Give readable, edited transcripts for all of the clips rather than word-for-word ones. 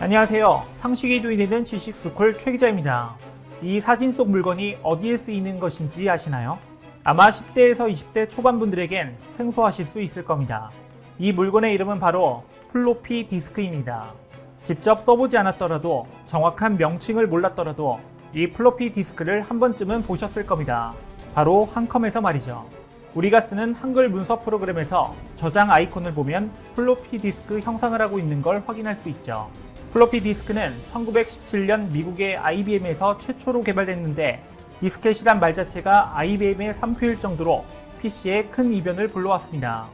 안녕하세요. 상식이 도인되는 지식스쿨 최 기자입니다. 이 사진 속 물건이 어디에 쓰이는 것인지 아시나요? 아마 10대에서 20대 초반분들에겐 생소하실 수 있을 겁니다. 이 물건의 이름은 바로 플로피 디스크입니다. 직접 써보지 않았더라도 정확한 명칭을 몰랐더라도 이 플로피 디스크를 한 번쯤은 보셨을 겁니다. 바로 한컴에서 말이죠. 우리가 쓰는 한글 문서 프로그램에서 저장 아이콘을 보면 플로피 디스크 형상을 하고 있는 걸 확인할 수 있죠. 플로피 디스크는 1917년 미국의 IBM에서 최초로 개발됐는데 디스켓이란 말 자체가 IBM의 상표일 정도로 PC에 큰 이변을 불러왔습니다.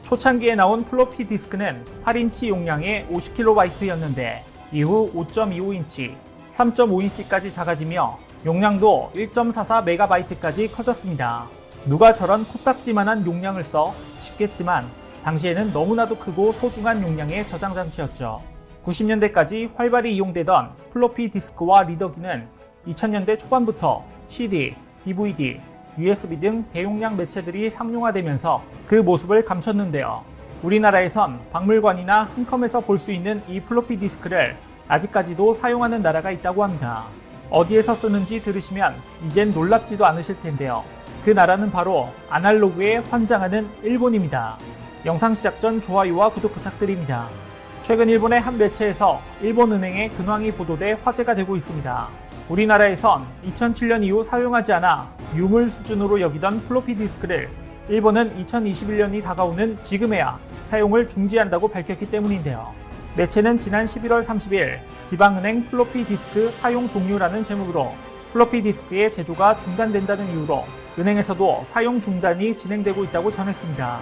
초창기에 나온 플로피 디스크는 8인치 용량의 50KB였는데 이후 5.25인치, 3.5인치까지 작아지며 용량도 1.44MB까지 커졌습니다. 누가 저런 코딱지만한 용량을 써 싶겠지만 당시에는 너무나도 크고 소중한 용량의 저장 장치였죠. 90년대까지 활발히 이용되던 플로피 디스크와 리더기는 2000년대 초반부터 CD, DVD, USB 등 대용량 매체들이 상용화되면서 그 모습을 감췄는데요. 우리나라에선 박물관이나 한컴에서 볼 수 있는 이 플로피 디스크를 아직까지도 사용하는 나라가 있다고 합니다. 어디에서 쓰는지 들으시면 이젠 놀랍지도 않으실 텐데요. 그 나라는 바로 아날로그에 환장하는 일본입니다. 영상 시작 전 좋아요와 구독 부탁드립니다. 최근 일본의 한 매체에서 일본은행의 근황이 보도돼 화제가 되고 있습니다. 우리나라에선 2007년 이후 사용하지 않아 유물 수준으로 여기던 플로피 디스크를 일본은 2021년이 다가오는 지금에야 사용을 중지한다고 밝혔기 때문인데요. 매체는 지난 11월 30일 지방은행 플로피 디스크 사용 종료라는 제목으로 플로피 디스크의 제조가 중단된다는 이유로 은행에서도 사용 중단이 진행되고 있다고 전했습니다.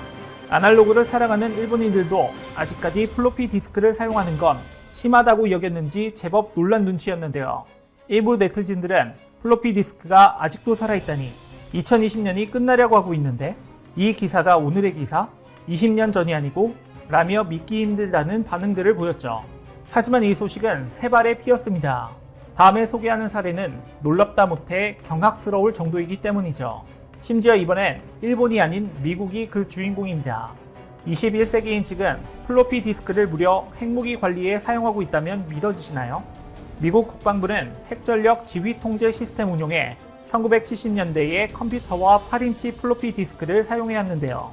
아날로그를 사랑하는 일본인들도 아직까지 플로피 디스크를 사용하는 건 심하다고 여겼는지 제법 놀란 눈치였는데요. 일부 네티즌들은 플로피 디스크가 아직도 살아있다니 2020년이 끝나려고 하고 있는데 이 기사가 오늘의 기사? 20년 전이 아니고? 라며 믿기 힘들다는 반응들을 보였죠. 하지만 이 소식은 세 발에 피었습니다. 다음에 소개하는 사례는 놀랍다 못해 경악스러울 정도이기 때문이죠. 심지어 이번엔 일본이 아닌 미국이 그 주인공입니다. 21세기인 지금 플로피 디스크를 무려 핵무기 관리에 사용하고 있다면 믿어지시나요? 미국 국방부는 핵전력 지휘 통제 시스템 운용에 1970년대의 컴퓨터와 8인치 플로피 디스크를 사용해왔는데요.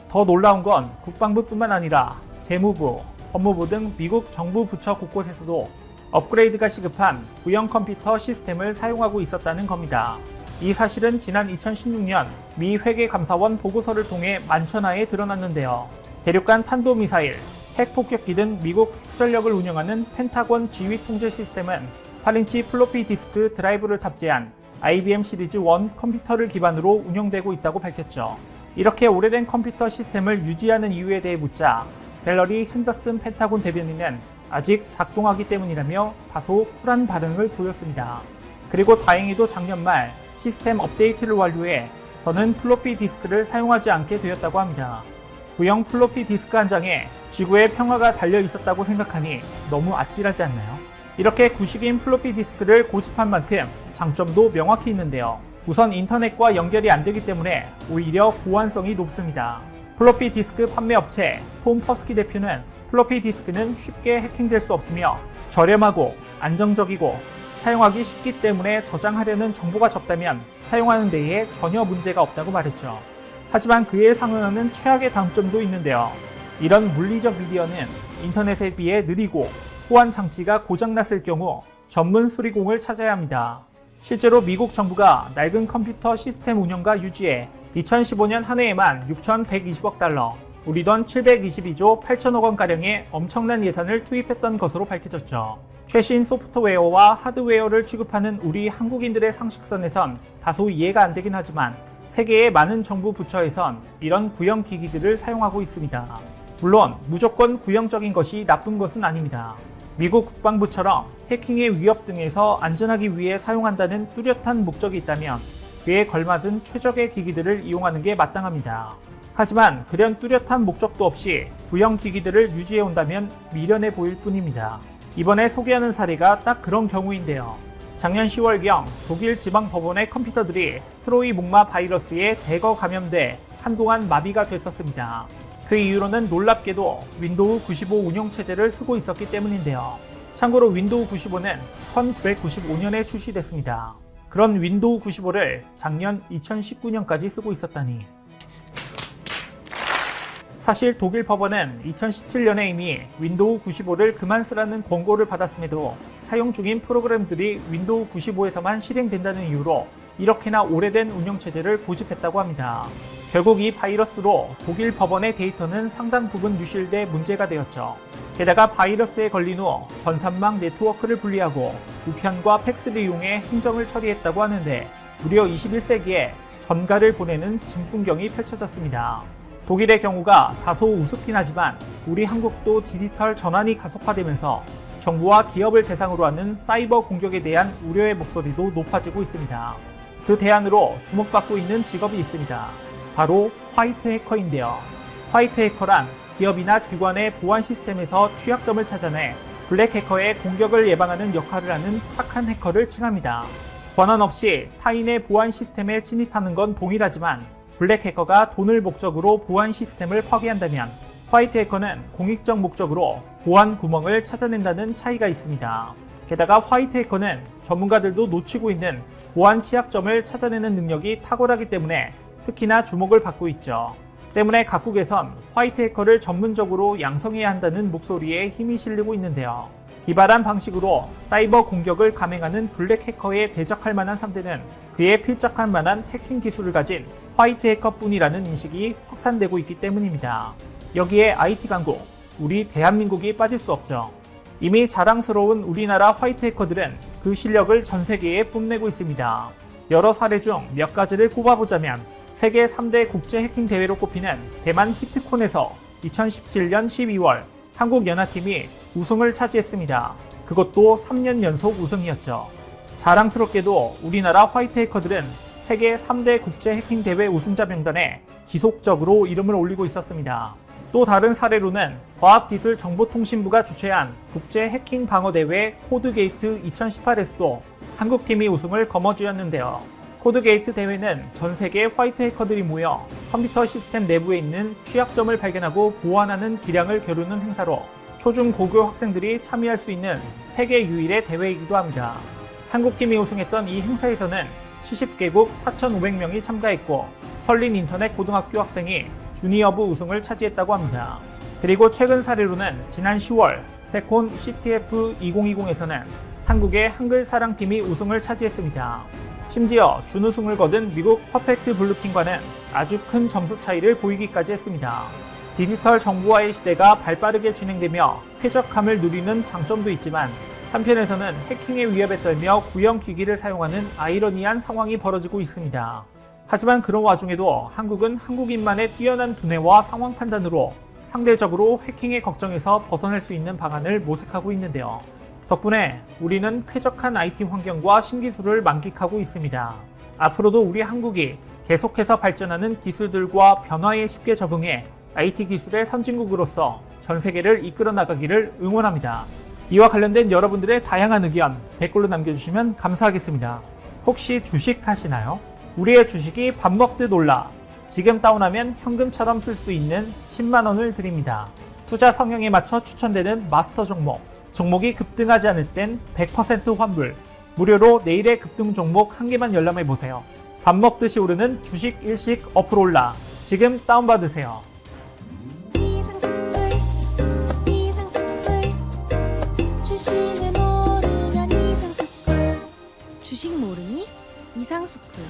더 놀라운 건 국방부뿐만 아니라 재무부, 법무부 등 미국 정부 부처 곳곳에서도 업그레이드가 시급한 구형 컴퓨터 시스템을 사용하고 있었다는 겁니다. 이 사실은 지난 2016년 미 회계감사원 보고서를 통해 만천하에 드러났는데요. 대륙간 탄도미사일, 핵폭격기 등 미국 핵전력을 운영하는 펜타곤 지휘 통제 시스템은 8인치 플로피 디스크 드라이브를 탑재한 IBM 시리즈 1 컴퓨터를 기반으로 운영되고 있다고 밝혔죠. 이렇게 오래된 컴퓨터 시스템을 유지하는 이유에 대해 묻자 갤러리 핸더슨 펜타곤 대변인은 아직 작동하기 때문이라며 다소 쿨한 반응을 보였습니다. 그리고 다행히도 작년 말 시스템 업데이트를 완료해 더는 플로피 디스크를 사용하지 않게 되었다고 합니다. 구형 플로피 디스크 한 장에 지구의 평화가 달려 있었다고 생각하니 너무 아찔하지 않나요? 이렇게 구식인 플로피 디스크를 고집한 만큼 장점도 명확히 있는데요. 우선 인터넷과 연결이 안 되기 때문에 오히려 보안성이 높습니다. 플로피 디스크 판매 업체 톰 퍼스키 대표는 플로피 디스크는 쉽게 해킹될 수 없으며 저렴하고 안정적이고 사용하기 쉽기 때문에 저장하려는 정보가 적다면 사용하는 데에 전혀 문제가 없다고 말했죠. 하지만 그에 상응하는 최악의 단점도 있는데요. 이런 물리적 미디어는 인터넷에 비해 느리고 호환 장치가 고장났을 경우 전문 수리공을 찾아야 합니다. 실제로 미국 정부가 낡은 컴퓨터 시스템 운영과 유지에 2015년 한 해에만 6,120억 달러, 우리 돈 722조 8천억 원가량의 엄청난 예산을 투입했던 것으로 밝혀졌죠. 최신 소프트웨어와 하드웨어를 취급하는 우리 한국인들의 상식선에선 다소 이해가 안 되긴 하지만 세계의 많은 정부 부처에선 이런 구형 기기들을 사용하고 있습니다. 물론 무조건 구형적인 것이 나쁜 것은 아닙니다. 미국 국방부처럼 해킹의 위협 등에서 안전하기 위해 사용한다는 뚜렷한 목적이 있다면 그에 걸맞은 최적의 기기들을 이용하는 게 마땅합니다. 하지만 그런 뚜렷한 목적도 없이 구형 기기들을 유지해온다면 미련해 보일 뿐입니다. 이번에 소개하는 사례가 딱 그런 경우인데요. 작년 10월경 독일 지방법원의 컴퓨터들이 트로이 목마 바이러스에 대거 감염돼 한동안 마비가 됐었습니다. 그 이유로는 놀랍게도 윈도우 95 운영체제를 쓰고 있었기 때문인데요. 참고로 윈도우 95는 1995년에 출시됐습니다. 그런 윈도우 95를 작년 2019년까지 쓰고 있었다니. 사실 독일 법원은 2017년에 이미 윈도우 95를 그만 쓰라는 권고를 받았음에도 사용 중인 프로그램들이 윈도우 95에서만 실행된다는 이유로 이렇게나 오래된 운영체제를 고집했다고 합니다. 결국 이 바이러스로 독일 법원의 데이터는 상당 부분 유실돼 문제가 되었죠. 게다가 바이러스에 걸린 후 전산망 네트워크를 분리하고 우편과 팩스를 이용해 행정을 처리했다고 하는데 무려 21세기에 전가를 보내는 진풍경이 펼쳐졌습니다. 독일의 경우가 다소 우습긴 하지만 우리 한국도 디지털 전환이 가속화되면서 정부와 기업을 대상으로 하는 사이버 공격에 대한 우려의 목소리도 높아지고 있습니다. 그 대안으로 주목받고 있는 직업이 있습니다. 바로 화이트 해커인데요. 화이트 해커란 기업이나 기관의 보안 시스템에서 취약점을 찾아내 블랙 해커의 공격을 예방하는 역할을 하는 착한 해커를 칭합니다. 권한 없이 타인의 보안 시스템에 침입하는 건 동일하지만 블랙 해커가 돈을 목적으로 보안 시스템을 파괴한다면 화이트 해커는 공익적 목적으로 보안 구멍을 찾아낸다는 차이가 있습니다. 게다가 화이트 해커는 전문가들도 놓치고 있는 보안 취약점을 찾아내는 능력이 탁월하기 때문에 특히나 주목을 받고 있죠. 때문에 각국에선 화이트 해커를 전문적으로 양성해야 한다는 목소리에 힘이 실리고 있는데요. 기발한 방식으로 사이버 공격을 감행하는 블랙 해커에 대적할 만한 상대는 그에 필적할 만한 해킹 기술을 가진 화이트 해커뿐이라는 인식이 확산되고 있기 때문입니다. 여기에 IT 강국, 우리 대한민국이 빠질 수 없죠. 이미 자랑스러운 우리나라 화이트 해커들은 그 실력을 전 세계에 뽐내고 있습니다. 여러 사례 중 몇 가지를 꼽아보자면 세계 3대 국제 해킹 대회로 꼽히는 대만 히트콘에서 2017년 12월 한국 연합팀이 우승을 차지했습니다. 그것도 3년 연속 우승이었죠. 자랑스럽게도 우리나라 화이트 해커들은 세계 3대 국제 해킹 대회 우승자 명단에 지속적으로 이름을 올리고 있었습니다. 또 다른 사례로는 과학기술정보통신부가 주최한 국제 해킹 방어대회 코드게이트 2018에서도 한국팀이 우승을 거머쥐었는데요. 코드게이트 대회는 전 세계 화이트 해커들이 모여 컴퓨터 시스템 내부에 있는 취약점을 발견하고 보완하는 기량을 겨루는 행사로 초중고교 학생들이 참여할 수 있는 세계 유일의 대회이기도 합니다. 한국팀이 우승했던 이 행사에서는 70개국 4,500명이 참가했고 설린 인터넷 고등학교 학생이 주니어부 우승을 차지했다고 합니다. 그리고 최근 사례로는 지난 10월 세콘 CTF 2020에서는 한국의 한글사랑팀이 우승을 차지했습니다. 심지어 준우승을 거둔 미국 퍼펙트 블루팀과는 아주 큰 점수 차이를 보이기까지 했습니다. 디지털 정보화의 시대가 발빠르게 진행되며 쾌적함을 누리는 장점도 있지만 한편에서는 해킹의 위협에 떨며 구형 기기를 사용하는 아이러니한 상황이 벌어지고 있습니다. 하지만 그런 와중에도 한국은 한국인만의 뛰어난 두뇌와 상황 판단으로 상대적으로 해킹의 걱정에서 벗어날 수 있는 방안을 모색하고 있는데요. 덕분에 우리는 쾌적한 IT 환경과 신기술을 만끽하고 있습니다. 앞으로도 우리 한국이 계속해서 발전하는 기술들과 변화에 쉽게 적응해 IT 기술의 선진국으로서 전 세계를 이끌어 나가기를 응원합니다. 이와 관련된 여러분들의 다양한 의견 댓글로 남겨주시면 감사하겠습니다. 혹시 주식 하시나요? 우리의 주식이 밥 먹듯 올라 지금 다운하면 현금처럼 쓸 수 있는 10만 원을 드립니다. 투자 성향에 맞춰 추천되는 마스터 종목이 급등하지 않을 땐 100% 환불, 무료로 내일의 급등 종목 한 개만 열람해보세요. 밥 먹듯이 오르는 주식 일식 어플 올라 지금 다운받으세요. 주식을 모르면 이상스쿨. 주식 모르니 이상스쿨.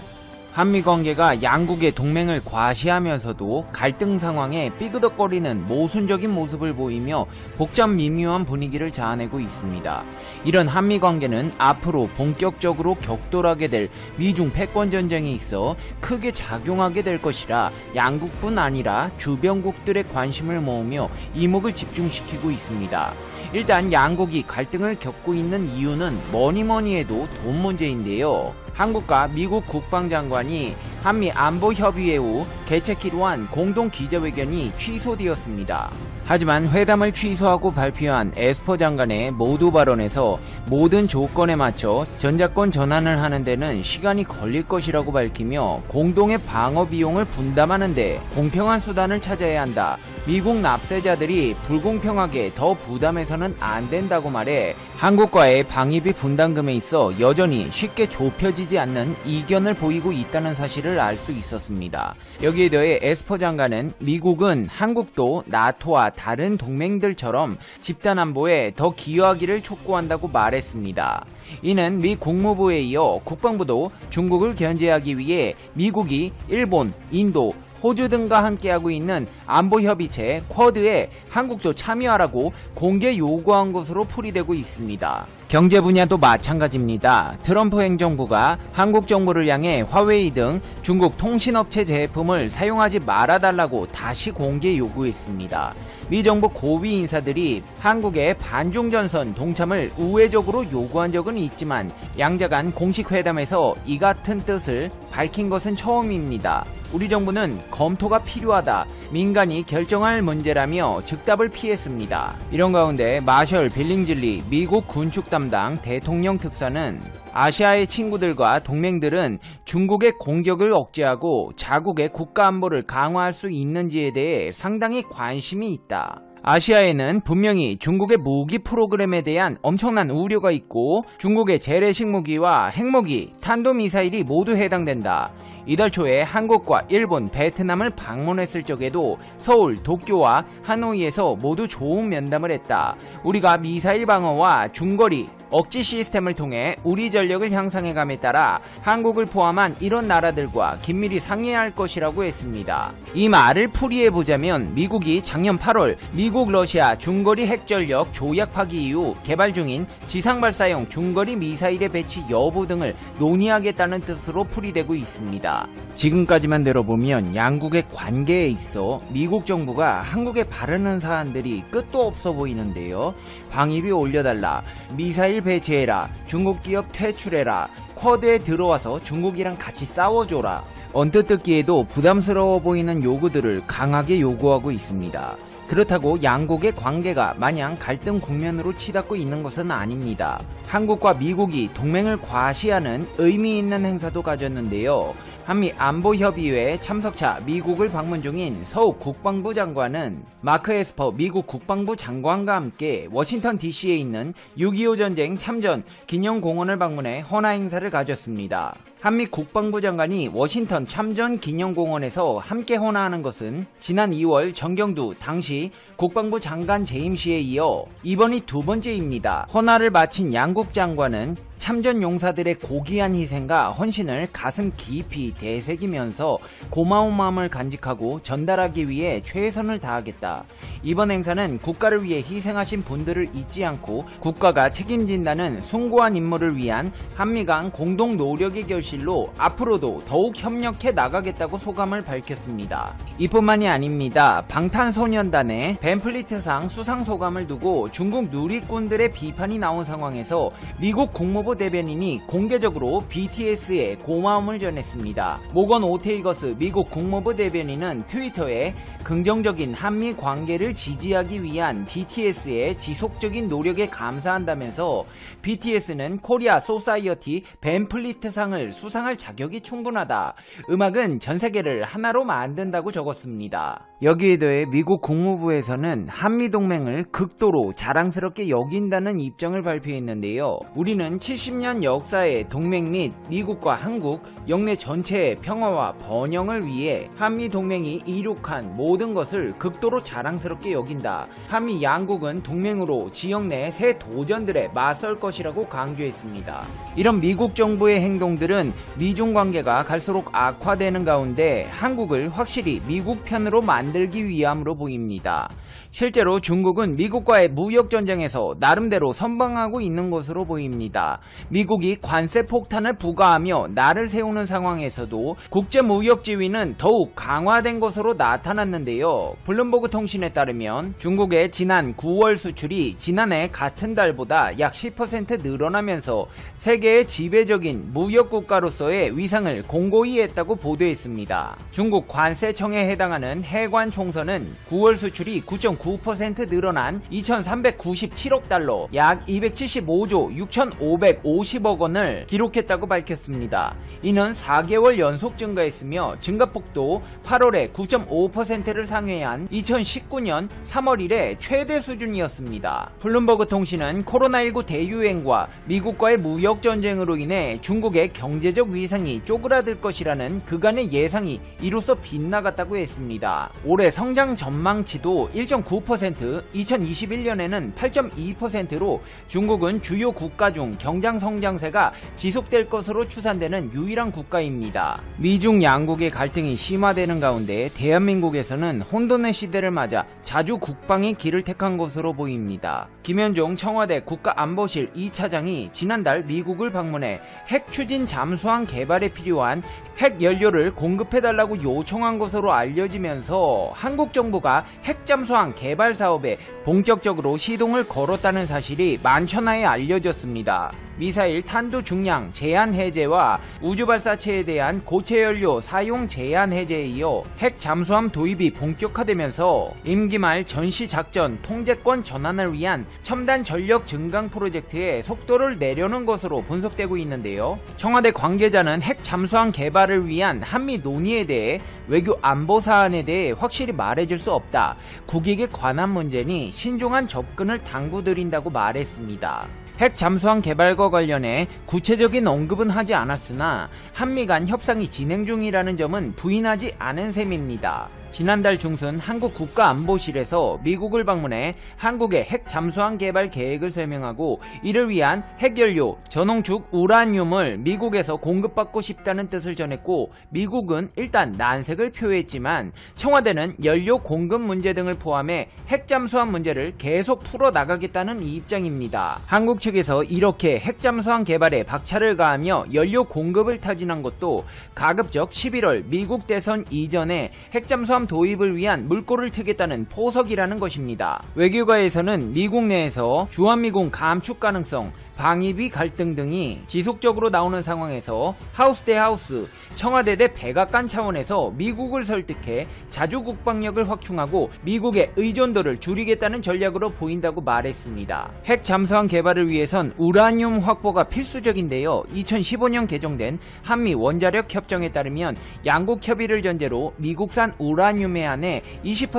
한미관계가 양국의 동맹을 과시하면서도 갈등 상황에 삐그덕거리는 모순적인 모습을 보이며 복잡 미묘한 분위기를 자아내고 있습니다. 이런 한미관계는 앞으로 본격적으로 격돌하게 될 미중 패권전쟁에 있어 크게 작용하게 될 것이라 양국뿐 아니라 주변국들의 관심을 모으며 이목을 집중시키고 있습니다. 일단 양국이 갈등을 겪고 있는 이유는 뭐니뭐니 해도 돈 문제인데요. 한국과 미국 국방장관이 한미 안보협의회 후 개최키로 한 공동 기자회견이 취소되었습니다. 하지만 회담을 취소하고 발표한 에스퍼 장관의 모두 발언에서 모든 조건에 맞춰 전자권 전환을 하는 데는 시간이 걸릴 것이라고 밝히며 공동의 방어 비용을 분담하는 데 공평한 수단을 찾아야 한다. 미국 납세자들이 불공평하게 더 부담해서는 안 된다고 말해 한국과의 방위비 분담금에 있어 여전히 쉽게 좁혀지지 않는 이견을 보이고 있다는 사실을 알 수 있었습니다. 여기에 더해 에스퍼 장관은 미국은 한국도 나토와 다른 동맹들처럼 집단 안보에 더 기여하기를 촉구한다고 말했습니다. 이는 미 국무부에 이어 국방부도 중국을 견제하기 위해 미국이 일본, 인도, 호주 등과 함께하고 있는 안보협의체 쿼드에 한국도 참여하라고 공개 요구한 것으로 풀이되고 있습니다. 경제 분야도 마찬가지입니다. 트럼프 행정부가 한국 정부를 향해 화웨이 등 중국 통신업체 제품을 사용하지 말아달라고 다시 공개 요구했습니다. 미 정부 고위 인사들이 한국의 반중전선 동참을 우회적으로 요구한 적은 있지만 양자 간 공식 회담에서 이 같은 뜻을 밝힌 것은 처음입니다. 우리 정부는 검토가 필요하다, 민간이 결정할 문제라며 즉답을 피했습니다. 이런 가운데 마셜 빌링즐리 미국 군축 담당 대통령 특사는 아시아의 친구들과 동맹들은 중국의 공격을 억제하고 자국의 국가 안보를 강화할 수 있는지에 대해 상당히 관심이 있다. 아시아에는 분명히 중국의 무기 프로그램에 대한 엄청난 우려가 있고 중국의 재래식 무기와 핵무기, 탄도미사일이 모두 해당된다. 이달 초에 한국과 일본, 베트남을 방문했을 적에도 서울, 도쿄와 하노이에서 모두 좋은 면담을 했다. 우리가 미사일 방어와 중거리, 억지 시스템을 통해 우리 전력을 향상해감에 따라 한국을 포함한 이런 나라들과 긴밀히 상의해야 할 것이라고 했습니다. 이 말을 풀이해보자면 미국이 작년 8월 미국 러시아 중거리 핵전력 조약 파기 이후 개발 중인 지상발사용 중거리 미사일의 배치 여부 등을 논의하겠다는 뜻으로 풀이되고 있습니다. 지금까지만 들어보면 양국의 관계에 있어 미국 정부가 한국에 바르는 사안들이 끝도 없어 보이는데요. 방위비 올려달라, 미사일 배치해라, 중국 기업 퇴출해라, 쿼드에 들어와서 중국이랑 같이 싸워줘라. 언뜻 듣기에도 부담스러워 보이는 요구들을 강하게 요구하고 있습니다. 그렇다고 양국의 관계가 마냥 갈등 국면으로 치닫고 있는 것은 아닙니다. 한국과 미국이 동맹을 과시하는 의미 있는 행사도 가졌는데요. 한미 안보협의회 참석차 미국을 방문 중인 서욱 국방부 장관은 마크 에스퍼 미국 국방부 장관과 함께 워싱턴 DC에 있는 6.25 전쟁 참전 기념공원을 방문해 헌화 행사를 가졌습니다. 한미 국방부 장관이 워싱턴 참전 기념공원에서 함께 헌화하는 것은 지난 2월 정경두 당시 국방부 장관 재임 시에 이어 이번이 두 번째입니다. 헌화를 마친 양국 장관은 참전 용사들의 고귀한 희생과 헌신을 가슴 깊이 되새기면서 고마운 마음을 간직하고 전달하기 위해 최선을 다하겠다. 이번 행사는 국가를 위해 희생하신 분들을 잊지 않고 국가가 책임진다는 숭고한 임무를 위한 한미 간 공동 노력의 결실로 앞으로도 더욱 협력해 나가겠다고 소감을 밝혔습니다. 이뿐만이 아닙니다. 방탄소년단의 벤플리트상 수상 소감을 두고 중국 누리꾼들의 비판이 나온 상황에서 미국 국무부 대변인이 공개적으로 BTS에 고마움을 전했습니다. 모건 오테이거스 미국 국무부 대변인은 트위터에 긍정적인 한미 관계를 지지하기 위한 BTS의 지속적인 노력에 감사한다면서 BTS는 코리아 소사이어티 벤플리트상을 수상할 자격이 충분하다. 음악은 전 세계를 하나로 만든다고 적었습니다. 여기에 더해 미국 국무부에서는 한미 동맹을 극도로 자랑스럽게 여긴다는 입장을 발표했는데요. 우리는 70년 역사의 동맹 및 미국과 한국, 영내 전체의 평화와 번영을 위해 한미 동맹이 이룩한 모든 것을 극도로 자랑스럽게 여긴다. 한미 양국은 동맹으로 지역 내 새 도전들에 맞설 것이라고 강조했습니다. 이런 미국 정부의 행동들은 미중 관계가 갈수록 악화되는 가운데 한국을 확실히 미국 편으로 만들기 위함으로 보입니다. 실제로 중국은 미국과의 무역전쟁에서 나름대로 선방하고 있는 것으로 보입니다. 미국이 관세 폭탄을 부과하며 날을 세우는 상황에서도 국제무역지위는 더욱 강화된 것으로 나타났는데요. 블룸버그 통신에 따르면 중국의 지난 9월 수출이 지난해 같은 달보다 약 10% 늘어나면서 세계의 지배적인 무역국가로서의 위상을 공고히 했다고 보도했습니다. 중국 관세청에 해당하는 해관 타이완 총선은 9월 수출이 9.9% 늘어난 2,397억 달러, 약 275조 6,550억 원을 기록했다고 밝혔습니다. 이는 4개월 연속 증가했으며 증가폭도 8월에 9.5%를 상회한 2019년 3월 이래 최대 수준이었습니다. 블룸버그 통신은 코로나19 대유행과 미국과의 무역 전쟁으로 인해 중국의 경제적 위상이 쪼그라들 것이라는 그간의 예상이 이로써 빗나갔다고 했습니다. 올해 성장 전망치도 1.9%, 2021년에는 8.2%로 중국은 주요 국가 중 경장 성장세가 지속될 것으로 추산되는 유일한 국가입니다. 미중 양국의 갈등이 심화되는 가운데 대한민국에서는 혼돈의 시대를 맞아 자주 국방의 길을 택한 것으로 보입니다. 김현종 청와대 국가안보실 2차장이 지난달 미국을 방문해 핵 추진 잠수함 개발에 필요한 핵 연료를 공급해달라고 요청한 것으로 알려지면서 한국 정부가 핵 잠수함 개발 사업에 본격적으로 시동을 걸었다는 사실이 만천하에 알려졌습니다. 미사일 탄두 중량 제한 해제와 우주발사체에 대한 고체 연료 사용 제한 해제에 이어 핵 잠수함 도입이 본격화되면서 임기 말 전시작전 통제권 전환을 위한 첨단 전력 증강 프로젝트에 속도를 내려는 것으로 분석되고 있는데요. 청와대 관계자는 핵 잠수함 개발을 위한 한미 논의에 대해 외교 안보 사안에 대해 확실히 말해줄 수 없다. 국익에 관한 문제니 신중한 접근을 당부드린다고 말했습니다. 핵 잠수함 개발과 관련해 구체적인 언급은 하지 않았으나 한미 간 협상이 진행 중이라는 점은 부인하지 않은 셈입니다. 지난달 중순 한국 국가안보실에서 미국을 방문해 한국의 핵 잠수함 개발 계획을 설명하고 이를 위한 핵연료, 전홍축 우라늄을 미국에서 공급받고 싶다는 뜻을 전했고 미국은 일단 난색을 표했지만 청와대는 연료 공급 문제 등을 포함해 핵 잠수함 문제를 계속 풀어나가겠다는 입장입니다. 한국 측에서 이렇게 핵 잠수함 개발에 박차를 가하며 연료 공급을 타진한 것도 가급적 11월 미국 대선 이전에 핵 잠수함 도입을 위한 물꼬를 트겠다는 포석이라는 것입니다. 외교가에서는 미국 내에서 주한미군 감축 가능성, 방위비 갈등 등이 지속적으로 나오는 상황에서 하우스 대 하우스, 청와대 대 백악관 차원에서 미국을 설득해 자주 국방력을 확충하고 미국의 의존도를 줄이겠다는 전략으로 보인다고 말했습니다. 핵 잠수함 개발을 위해선 우라늄 확보가 필수적인데요. 2015년 개정된 한미 원자력 협정에 따르면 양국 협의를 전제로 미국산 우라늄에 한해 20%